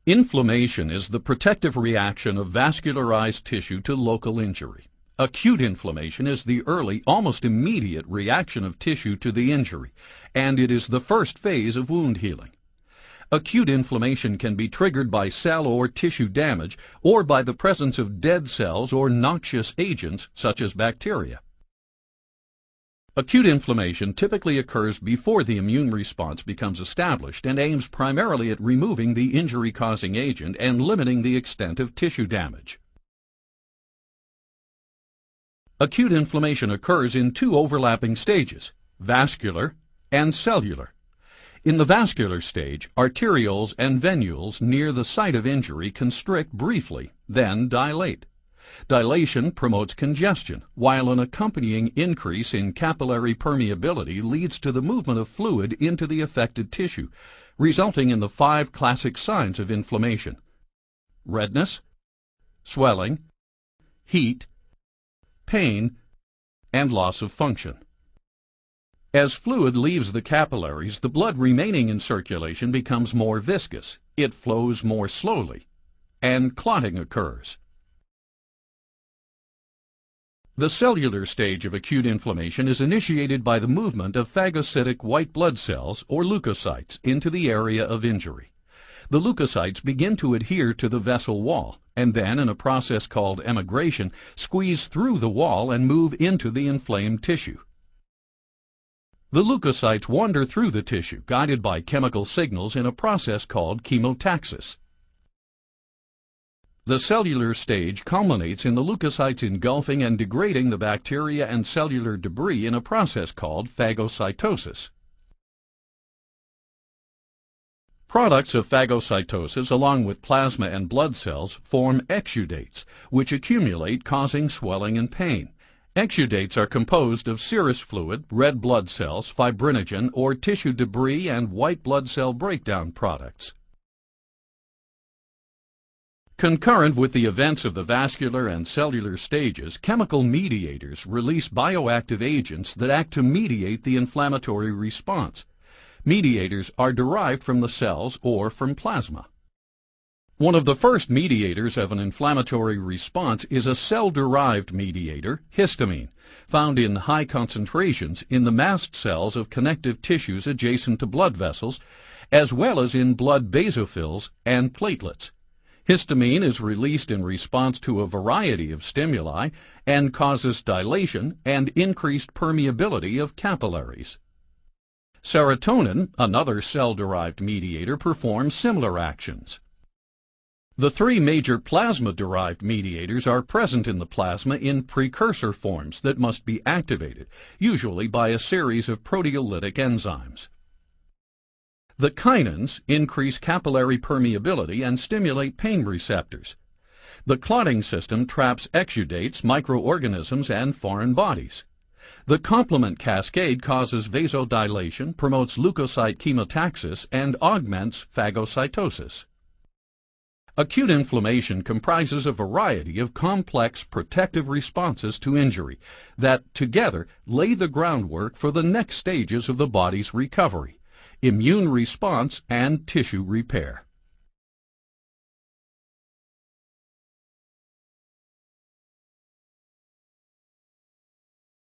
Inflammation is the protective reaction of vascularized tissue to local injury. Acute inflammation is the early, almost immediate reaction of tissue to the injury, and it is the first phase of wound healing. Acute inflammation can be triggered by cell or tissue damage or by the presence of dead cells or noxious agents such as bacteria. Acute inflammation typically occurs before the immune response becomes established and aims primarily at removing the injury-causing agent and limiting the extent of tissue damage. Acute inflammation occurs in two overlapping stages, vascular and cellular. In the vascular stage, arterioles and venules near the site of injury constrict briefly, then dilate. Dilation promotes congestion, while an accompanying increase in capillary permeability leads to the movement of fluid into the affected tissue, resulting in the 5 classic signs of inflammation: redness, swelling, heat, pain, and loss of function. As fluid leaves the capillaries, the blood remaining in circulation becomes more viscous, it flows more slowly, and clotting occurs. The cellular stage of acute inflammation is initiated by the movement of phagocytic white blood cells, or leukocytes, into the area of injury. The leukocytes begin to adhere to the vessel wall, and then, in a process called emigration, squeeze through the wall and move into the inflamed tissue. The leukocytes wander through the tissue, guided by chemical signals in a process called chemotaxis. The cellular stage culminates in the leukocytes engulfing and degrading the bacteria and cellular debris in a process called phagocytosis. Products of phagocytosis, along with plasma and blood cells, form exudates, which accumulate, causing swelling and pain. Exudates are composed of serous fluid, red blood cells, fibrinogen or tissue debris, and white blood cell breakdown products. Concurrent with the events of the vascular and cellular stages, chemical mediators release bioactive agents that act to mediate the inflammatory response. Mediators are derived from the cells or from plasma. One of the first mediators of an inflammatory response is a cell-derived mediator, histamine, found in high concentrations in the mast cells of connective tissues adjacent to blood vessels, as well as in blood basophils and platelets. Histamine is released in response to a variety of stimuli and causes dilation and increased permeability of capillaries. Serotonin, another cell-derived mediator, performs similar actions. The 3 major plasma-derived mediators are present in the plasma in precursor forms that must be activated, usually by a series of proteolytic enzymes. The kinins increase capillary permeability and stimulate pain receptors. The clotting system traps exudates, microorganisms, and foreign bodies. The complement cascade causes vasodilation, promotes leukocyte chemotaxis, and augments phagocytosis. Acute inflammation comprises a variety of complex protective responses to injury that, together, lay the groundwork for the next stages of the body's recovery: immune response and tissue repair.